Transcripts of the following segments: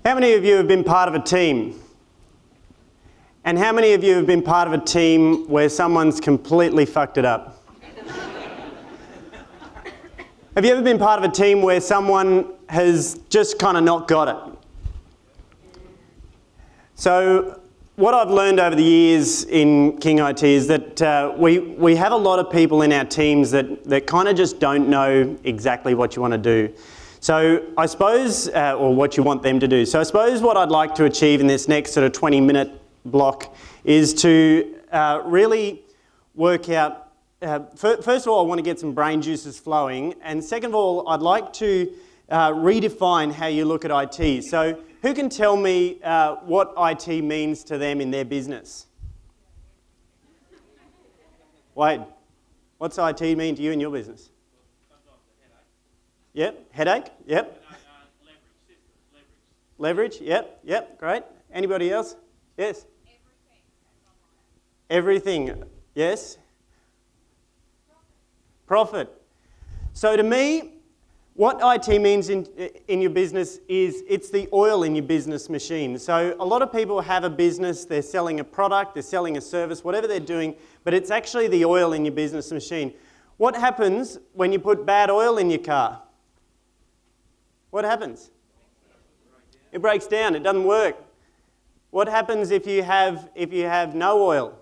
How many of you have been part of a team? And how many of you have been part of a team where someone's completely fucked it up? Have you ever been part of a team where someone has just kind of not got it? So what I've learned over the years in King IT is that we have a lot of people in our teams that kind of just don't know exactly what you want to do. So I suppose, or what you want them to do. So I suppose what I'd like to achieve in this next sort of 20-minute block is to really work out, first of all, I want to get some brain juices flowing, and second of all, I'd like to redefine how you look at IT. So who can tell me what IT means to them in their business? Wade, what's IT mean to you in your business? Yep, headache, yep. Leverage, yep, great. Anybody else? Yes? Everything, yes. Profit. So to me, what IT means in your business is it's the oil in your business machine. So a lot of people have a business, they're selling a product, they're selling a service, whatever they're doing, but it's actually the oil in your business machine. What happens when you put bad oil in your car? What happens? It breaks down, it doesn't work. What happens if you have no oil?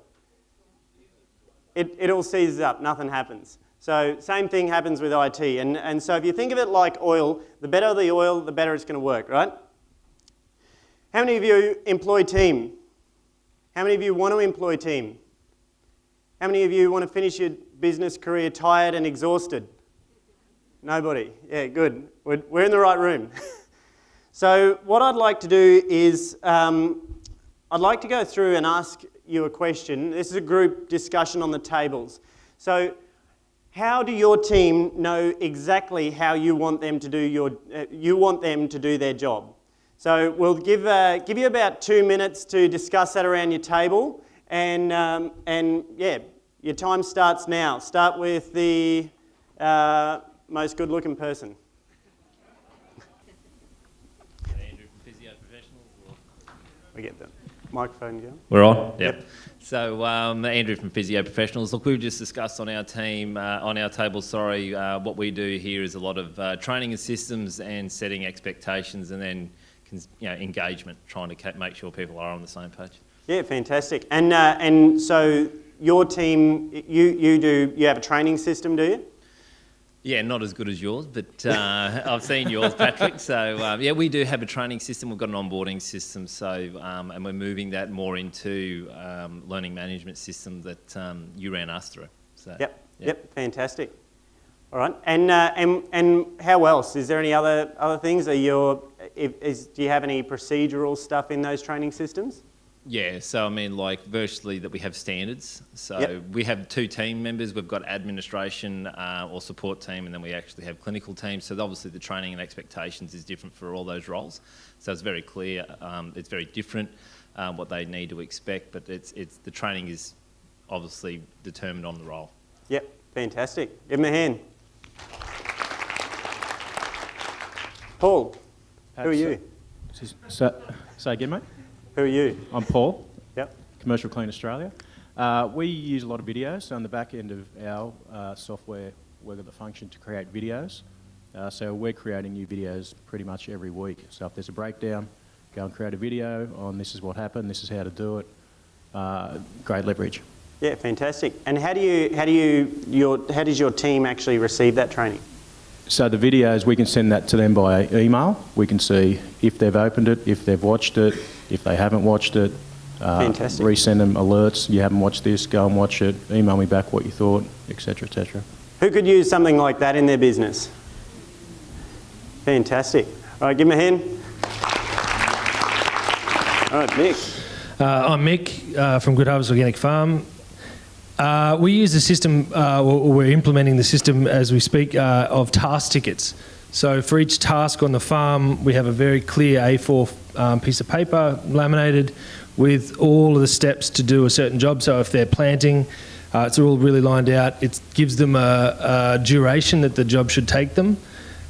It all seizes up, nothing happens. So same thing happens with IT. And so if you think of it like oil, the better the oil, the better it's going to work, right? How many of you employ team? How many of you want to employ team? How many of you want to finish your business career tired and exhausted? Nobody. Yeah, good. We're in the right room. So what I'd like to do is I'd like to go through and ask you a question. This is a group discussion on the tables. So how do your team know exactly how you want them to do their job? So we'll give you about 2 minutes to discuss that around your table, and yeah, your time starts now. Start with the most good-looking person. Andrew from Physio Professionals. We get the microphone going. We're on? Yep. So Andrew from Physio Professionals. Look, we've just discussed on our team, on our table, what we do here is a lot of training and systems and setting expectations, and then engagement, trying to make sure people are on the same page. Yeah, fantastic. And so your team, you have a training system, do you? Yeah, not as good as yours, but I've seen yours, Patrick. So yeah, we do have a training system. We've got an onboarding system. So and we're moving that more into learning management system that you ran us through. So, Yep, fantastic. All right, and how else? Is there any other things? Do you have any procedural stuff in those training systems? Yeah, so I mean, like virtually that we have standards. So we have 2 team members. We've got administration or support team, and then we actually have clinical teams. So obviously the training and expectations is different for all those roles. So it's very clear. It's very different what they need to expect, but it's the training is obviously determined on the role. Yep, fantastic. Give them a hand. Paul, who are you? Say again, mate? Who are you? I'm Paul. Yep. Commercial Clean Australia. We use a lot of videos. So on the back end of our software, we've got the function to create videos. So we're creating new videos pretty much every week. So if there's a breakdown, go and create a video on this is what happened, this is how to do it. Great leverage. Yeah, fantastic. And how does your team actually receive that training? So the videos, we can send that to them by email. We can see if they've opened it, if they've watched it, if they haven't watched it. Fantastic. Resend them alerts. You haven't watched this, go and watch it. Email me back what you thought, etc., etc. Who could use something like that in their business? Fantastic. All right, give them a hand. All right, Mick. I'm Mick from Good Harvest Organic Farm. We use the system, or we're implementing the system as we speak, of task tickets. So for each task on the farm, we have a very clear A4 piece of paper, laminated, with all of the steps to do a certain job. So if they're planting, it's all really lined out. It gives them a duration that the job should take them.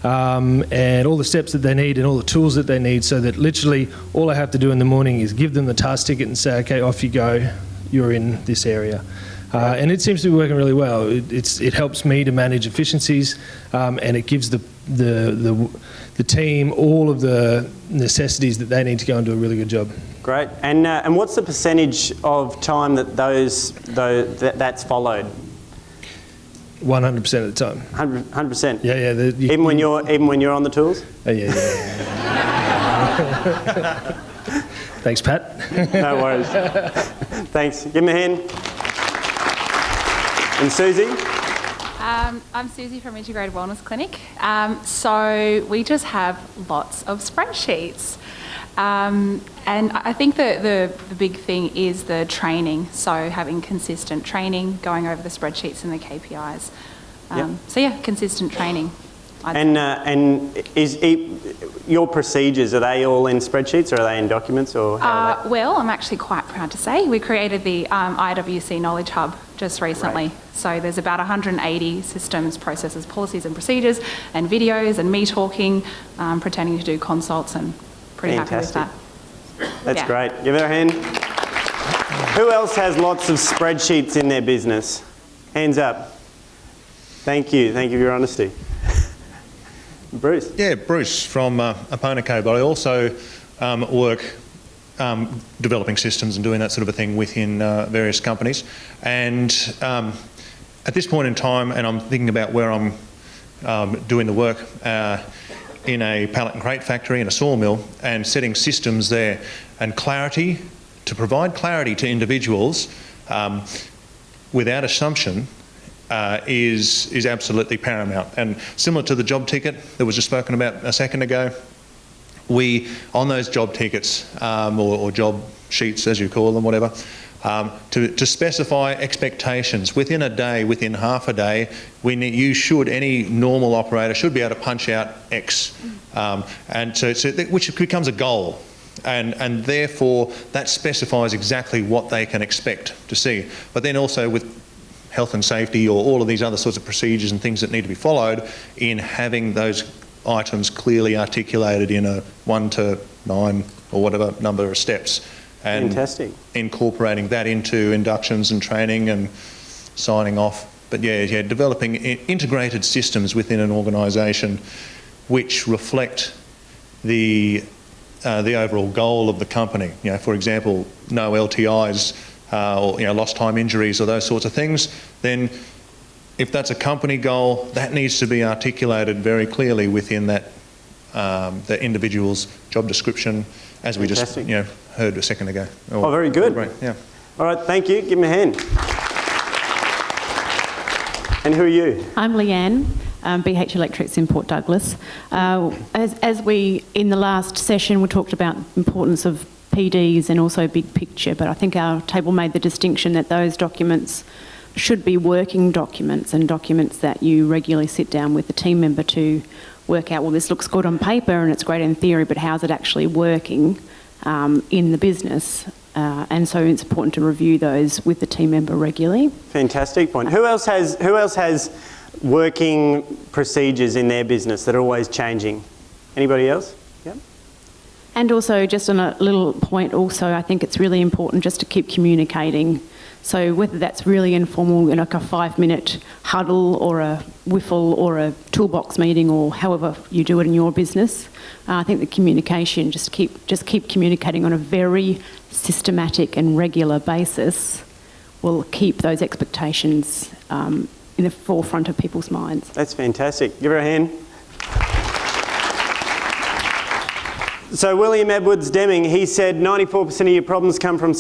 and all the steps that they need and all the tools that they need, so that literally all I have to do in the morning is give them the task ticket and say, okay, off you go, you're in this area. And it seems to be working really well. It helps me to manage efficiencies, and it gives the team all of the necessities that they need to go and do a really good job. Great. And what's the percentage of time that that's followed? 100% of the time. 100%. Yeah. Even when you're on the tools? Oh, yeah. Thanks, Pat. No worries. Thanks. Give me a hand. And Susie? I'm Susie from Integrated Wellness Clinic. So we just have lots of spreadsheets. And I think the big thing is the training. So having consistent training, going over the spreadsheets and the KPIs. So yeah, consistent training. And is your procedures, are they all in spreadsheets or are they in documents, or how are they? Well, I'm actually quite proud to say we created the IWC Knowledge Hub just recently. Right. So there's about 180 systems, processes, policies and procedures and videos and me talking, pretending to do consults, and pretty Fantastic. happy with that. That's Yeah. great. Give her a hand. Who else has lots of spreadsheets in their business? Hands up. Thank you. Thank you for your honesty. Bruce. Yeah, Bruce from Aponaco, but I also work developing systems and doing that sort of a thing within various companies. And at this point in time, and I'm thinking about where I'm doing the work in a pallet and crate factory, in a sawmill, and setting systems there, and clarity, to provide clarity to individuals without assumption, is absolutely paramount. And similar to the job ticket that was just spoken about a second ago, we, on those job tickets, or job sheets as you call them, whatever, to specify expectations within a day, within half a day, any normal operator should be able to punch out X. And so which becomes a goal. And therefore that specifies exactly what they can expect to see. But then also with health and safety, or all of these other sorts of procedures and things that need to be followed, in having those items clearly articulated in a 1 to 9 or whatever number of steps, and Fantastic. Incorporating that into inductions and training and signing off. But yeah, developing integrated systems within an organisation which reflect the overall goal of the company. You know, for example, no LTIs, or lost time injuries, or those sorts of things. Then, if that's a company goal, that needs to be articulated very clearly within that the individual's job description, as we just heard a second ago. Oh, very good. Right, yeah. All right, thank you. Give me a hand. And who are you? I'm Leanne, BH Electrics in Port Douglas. As we, in the last session, we talked about the importance of PDs and also big picture, but I think our table made the distinction that those documents should be working documents, and documents that you regularly sit down with the team member to work out, well, this looks good on paper and it's great in theory, but how's it actually working in the business? And so it's important to review those with the team member regularly. Fantastic point. Who else has working procedures in their business that are always changing? Anybody else? Yep. And also, just on a little point also, I think it's really important just to keep communicating. So whether that's really informal, like a 5-minute huddle or a whiffle or a toolbox meeting, or however you do it in your business, I think the communication, just keep communicating on a very systematic and regular basis, will keep those expectations in the forefront of people's minds. That's fantastic. Give her a hand. So William Edwards Deming, he said 94% of your problems come from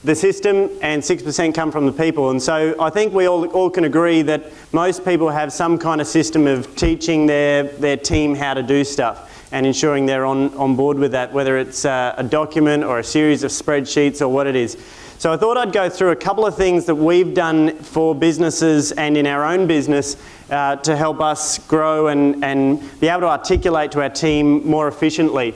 the system, and 6% come from the people. And so I think we all can agree that most people have some kind of system of teaching their team how to do stuff and ensuring they're on board with that, whether it's a document or a series of spreadsheets or what it is. So I thought I'd go through a couple of things that we've done for businesses and in our own business to help us grow and be able to articulate to our team more efficiently.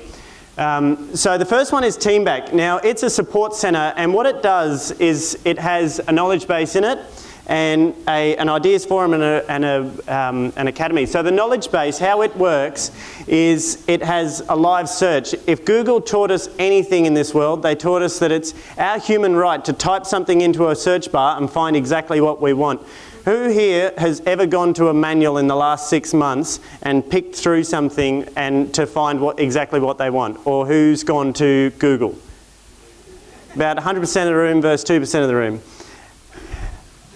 So the first one is TeamBack. Now, it's a support centre, and what it does is it has a knowledge base in it, and an ideas forum and an academy. So the knowledge base, how it works is it has a live search. If Google taught us anything in this world, they taught us that it's our human right to type something into a search bar and find exactly what we want. Who here has ever gone to a manual in the last 6 months and picked through something and to find exactly what they want? Or who's gone to Google? About 100% of the room versus 2% of the room.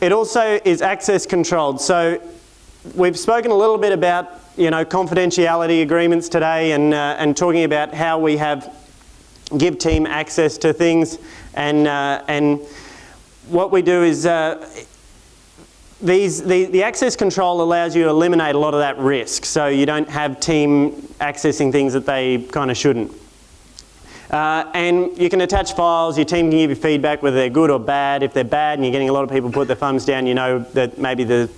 It also is access controlled. So we've spoken a little bit about confidentiality agreements today and talking about how we give team access to things, and what we do is the access control allows you to eliminate a lot of that risk, so you don't have team accessing things that they kind of shouldn't. And you can attach files, your team can give you feedback whether they're good or bad. If they're bad and you're getting a lot of people put their thumbs down, you know that maybe the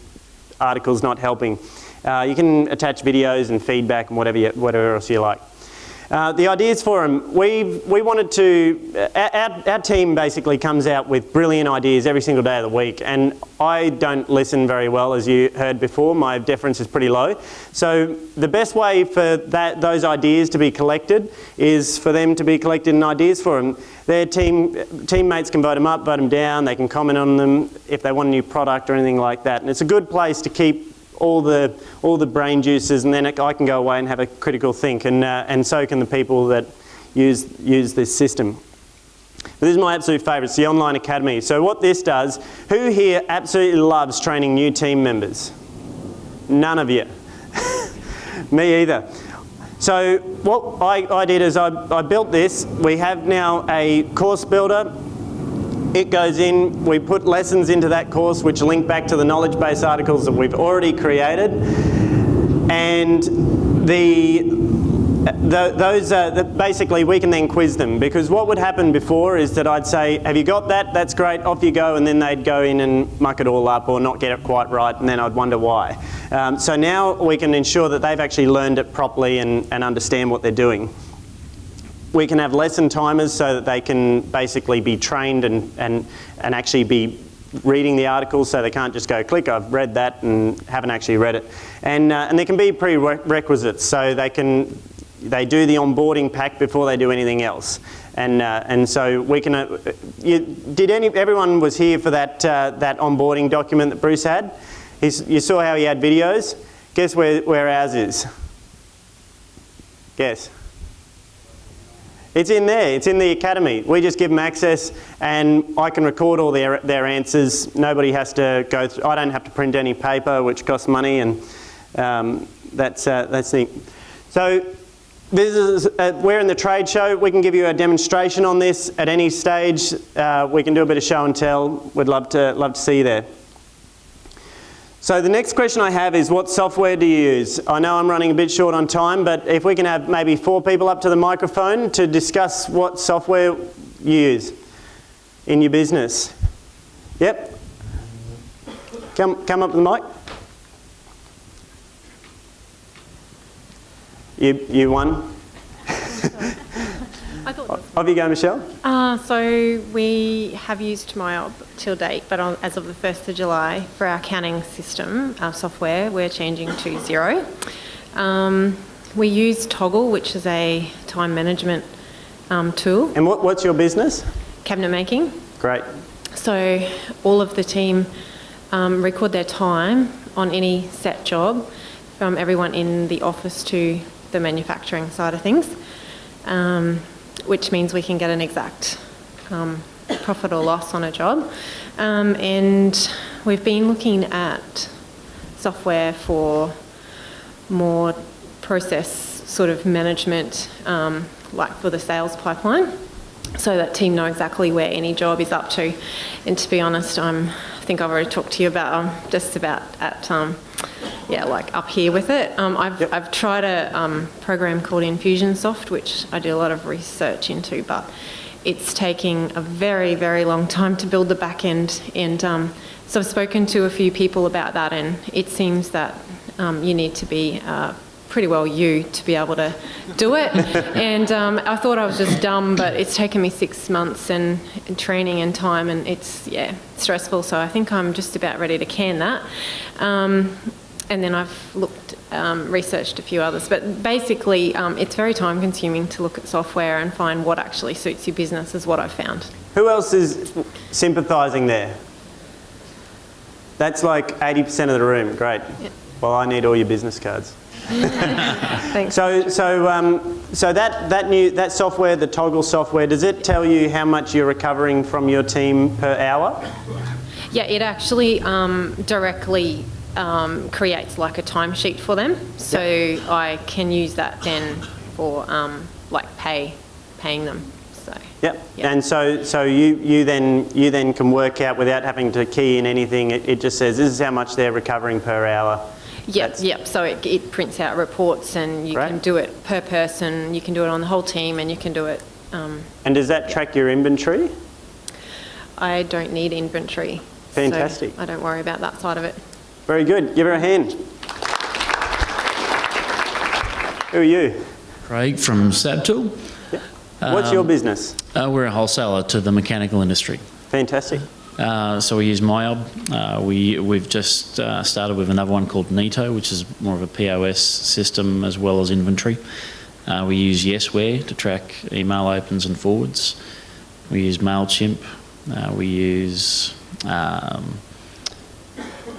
article's not helping. You can attach videos and feedback and whatever else you like. The Ideas Forum, we wanted to, our team basically comes out with brilliant ideas every single day of the week, and I don't listen very well, as you heard before. My deference is pretty low. So the best way for those ideas to be collected is for them to be collected in Ideas Forum. Their teammates can vote them up, vote them down, they can comment on them if they want a new product or anything like that. And it's a good place to keep all the brain juices, and then I can go away and have a critical think, and so can the people that use this system. But this is my absolute favourite, it's the Online Academy. So what this does, who here absolutely loves training new team members? None of you. Me either. So what I did is I built this. We have now a course builder. It goes in, we put lessons into that course which link back to the knowledge base articles that we've already created, and basically we can then quiz them, because what would happen before is that I'd say, have you got that? That's great, off you go, and then they'd go in and muck it all up or not get it quite right, and then I'd wonder why. So now we can ensure that they've actually learned it properly and understand what they're doing. We can have lesson timers so that they can basically be trained and actually be reading the articles, so they can't just go, click, I've read that, and haven't actually read it. And there can be prerequisites, so they do the onboarding pack before they do anything else. And so we can, everyone was here for that onboarding document that Bruce had? You saw how he had videos? Guess where ours is? Guess. It's in there, it's in the academy. We just give them access, and I can record all their answers. Nobody has to go through, I don't have to print any paper, which costs money, and that's neat. So this is, we're in the trade show. We can give you a demonstration on this at any stage. We can do a bit of show and tell. We'd love to see you there. So the next question I have is, what software do you use? I know I'm running a bit short on time, but if we can have maybe 4 people up to the microphone to discuss what software you use in your business. Yep. Come up to the mic. You won. Off you go, Michelle. So we have used MyOb till date, but as of the 1st of July, for our accounting system, our software, we're changing to Xero. We use Toggle, which is a time management tool. And what's your business? Cabinet making. Great. So all of the team record their time on any set job, from everyone in the office to the manufacturing side of things. Which means we can get an exact profit or loss on a job. And we've been looking at software for more process sort of management, like for the sales pipeline, so that team know exactly where any job is up to. And to be honest, I think I've already talked to you about, just about at, like up here with it. I've tried a program called Infusionsoft, which I did a lot of research into, but it's taking a very, very long time to build the back end. And so I've spoken to a few people about that, and it seems that you need to be pretty well you to be able to do it. And I thought I was just dumb, but it's taken me 6 months and training and time, and it's, stressful. So I think I'm just about ready to can that. And then I've looked, researched a few others. But basically, it's very time consuming to look at software and find what actually suits your business is what I've found. Who else is sympathising there? That's like 80% of the room. Great. Yep. Well, I need all your business cards. Thanks. So that software, the Toggle software, does it tell you how much you're recovering from your team per hour? Yeah, it actually directly creates like a timesheet for them, so I can use that then for like paying them. So. Yep. And so you then can work out without having to key in anything. It just says this is how much they're recovering per hour. Yep. So it prints out reports, and you can do it per person. You can do it on the whole team, and you can do it. And does that track your inventory? I don't need inventory. Fantastic. So I don't worry about that side of it. Very good. Give her a hand. Who are you? Craig from Sabtool. What's your business? We're a wholesaler to the mechanical industry. Fantastic. So we use MyOb. We've just started with another one called Neato, which is more of a POS system as well as inventory. We use Yesware to track email opens and forwards. We use MailChimp. We use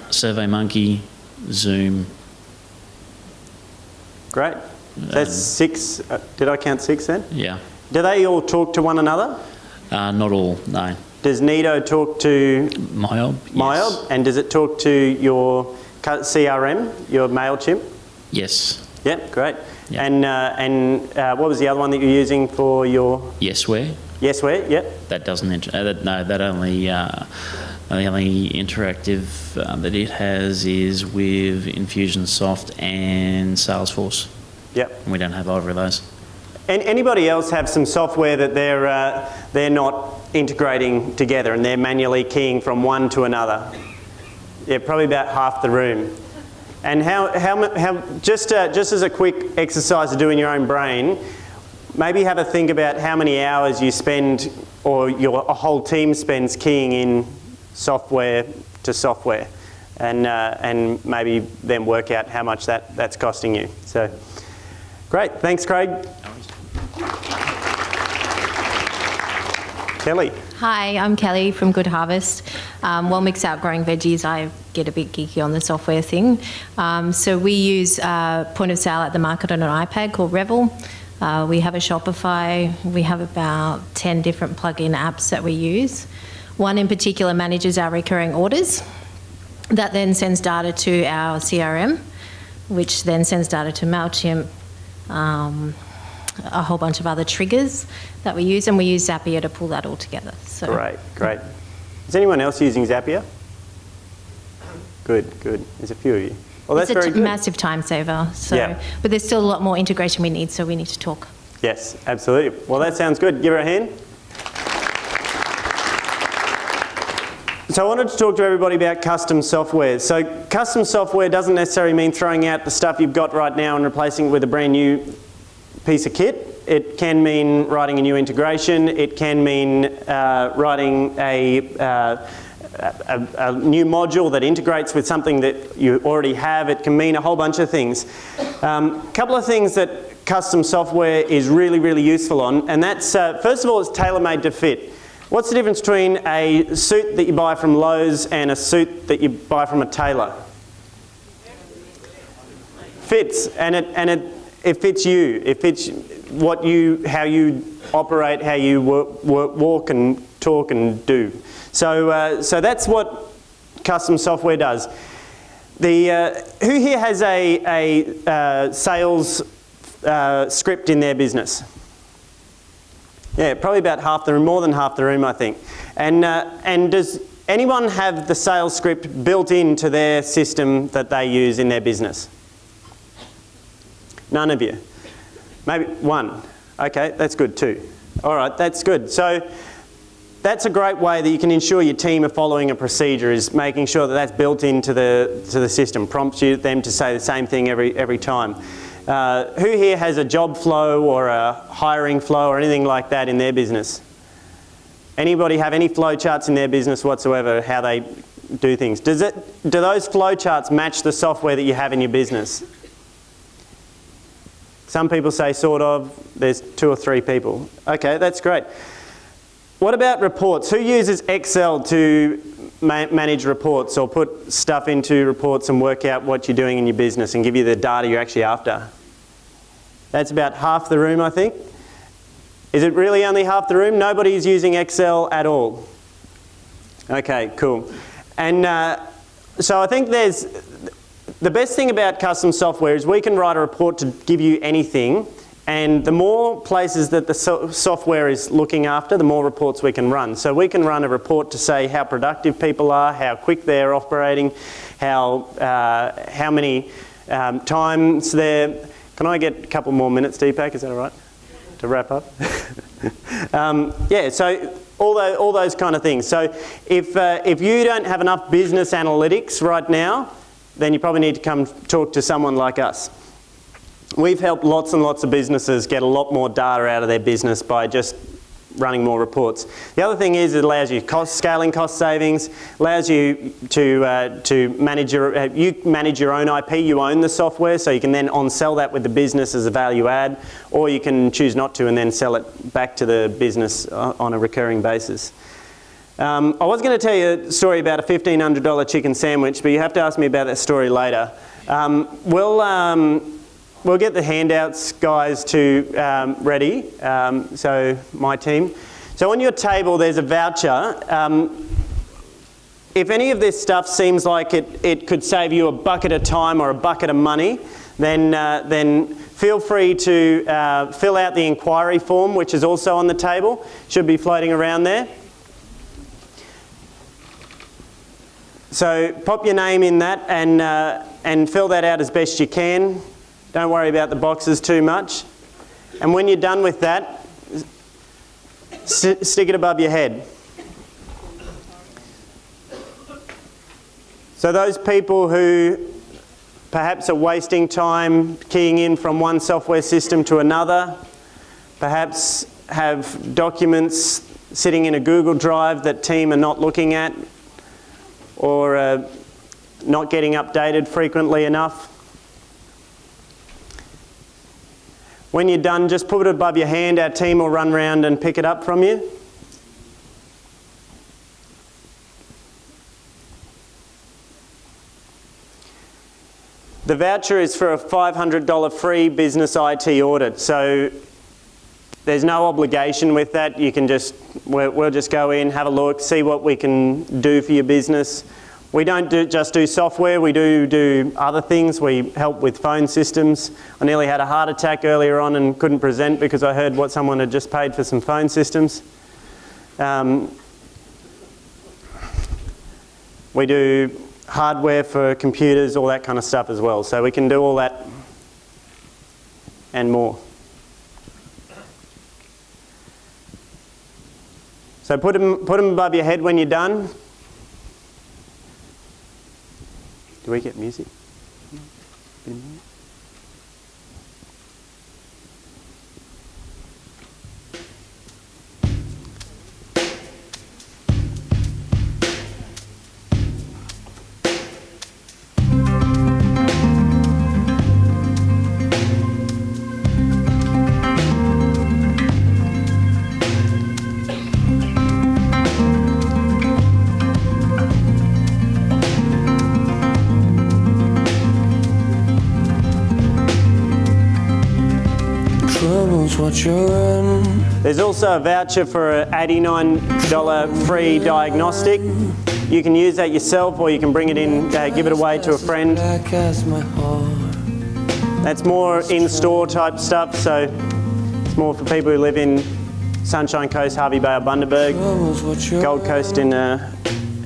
SurveyMonkey, Zoom. Great. That's 6. Did I count 6 then? Yeah. Do they all talk to one another? Not all, no. Does Neato talk to MyOb? MyOb? Yes. And does it talk to your CRM, your MailChimp? Yes. Yep, great. Yeah. And what was the other one that you're using for your... Yesware. Yesware, yep. That doesn't, that only, the only interactive that it has is with Infusionsoft and Salesforce. Yep. We don't have either of those. And anybody else have some software that they're not integrating together and they're manually keying from one to another? Yeah, probably about half the room. And how just as a quick exercise to do in your own brain, maybe have a think about how many hours you spend, or a whole team spends keying in software to software, and maybe then work out how much that's costing you. So, great. Thanks, Craig. Kelly. Hi, I'm Kelly from Good Harvest. While Mix Out growing veggies, I get a bit geeky on the software thing. So we use point of sale at the market on an iPad called Revel. We have a Shopify. We have about 10 different plug-in apps that we use. One in particular manages our recurring orders. That then sends data to our CRM, which then sends data to MailChimp, a whole bunch of other triggers that we use, and we use Zapier to pull that all together. So. Great. Is anyone else using Zapier? Good. There's a few of you. Well, that's very good. It's a massive time saver. So, yeah. But there's still a lot more integration we need, so we need to talk. Yes, absolutely. Well, that sounds good. Give her a hand. So I wanted to talk to everybody about custom software. So custom software doesn't necessarily mean throwing out the stuff you've got right now and replacing it with a brand new piece of kit. It can mean writing a new integration. It can mean writing a new module that integrates with something that you already have. It can mean a whole bunch of things. A couple of things that custom software is really, really useful on, and that's, first of all, it's tailor-made to fit. What's the difference between a suit that you buy from Lowe's and a suit that you buy from a tailor? Fits, and it fits you. It fits how you operate, how you walk and talk and do. So that's what custom software does. Who here has a sales script in their business? Yeah, probably about half the room, more than half the room, I think. And does anyone have the sales script built into their system that they use in their business? None of you? Maybe one. Okay, that's good too. All right, that's good. So that's a great way that you can ensure your team are following a procedure, is making sure that that's built into the system, prompts them to say the same thing every time. Who here has a job flow or a hiring flow or anything like that in their business? Anybody have any flow charts in their business whatsoever, how they do things? Do those flow charts match the software that you have in your business? Some people say sort of. There's 2 or 3 people. Okay, that's great. What about reports? Who uses Excel to manage reports or put stuff into reports and work out what you're doing in your business and give you the data you're actually after? That's about half the room, I think. Is it really only half the room? Nobody's using Excel at all. Okay, cool. And so I think the best thing about custom software is we can write a report to give you anything, and the more places that the software is looking after, the more reports we can run. So we can run a report to say how productive people are, how quick they're operating, how many times they're... Can I get a couple more minutes, Deepak? Is that all right? To wrap up? Yeah, so all those kind of things. So if you don't have enough business analytics right now, then you probably need to come talk to someone like us. We've helped lots and lots of businesses get a lot more data out of their business by just running more reports. The other thing is it allows you scaling cost savings, allows you to manage your own IP, you own the software, so you can then on-sell that with the business as a value add, or you can choose not to and then sell it back to the business on a recurring basis. I was going to tell you a story about a $1,500 chicken sandwich, but you have to ask me about that story later. We'll get the handouts, guys, to ready, so my team. So on your table there's a voucher. If any of this stuff seems like it could save you a bucket of time or a bucket of money, then feel free to fill out the inquiry form, which is also on the table. Should be floating around there. So pop your name in that and fill that out as best you can. Don't worry about the boxes too much. And when you're done with that, stick it above your head. So those people who perhaps are wasting time keying in from one software system to another, perhaps have documents sitting in a Google Drive that team are not looking at, or not getting updated frequently enough. When you're done, just put it above your hand. Our team will run around and pick it up from you. The voucher is for a $500 free business IT audit. So there's no obligation with that. You can we'll just go in, have a look, see what we can do for your business. We don't just do software, we do other things. We help with phone systems. I nearly had a heart attack earlier on and couldn't present because I heard what someone had just paid for some phone systems. We do hardware for computers, all that kind of stuff as well. So we can do all that and more. So put them above your head when you're done. Do we get music? There's also a voucher for an $89 free diagnostic. You can use that yourself or you can bring it in, give it away to a friend. That's more in-store type stuff, so it's more for people who live in Sunshine Coast, Hervey Bay or Bundaberg, Gold Coast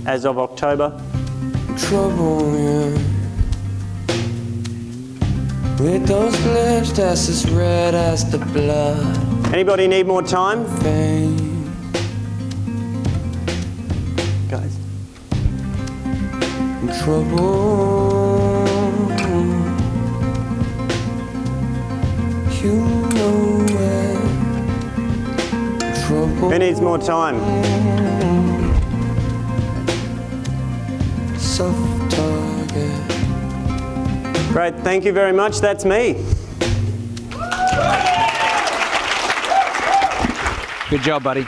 as of October. With those lips that's as red as the blood. Anybody need more time? Guys. Trouble. Who needs more time? Soft target. Great, thank you very much. That's me. Good job, buddy.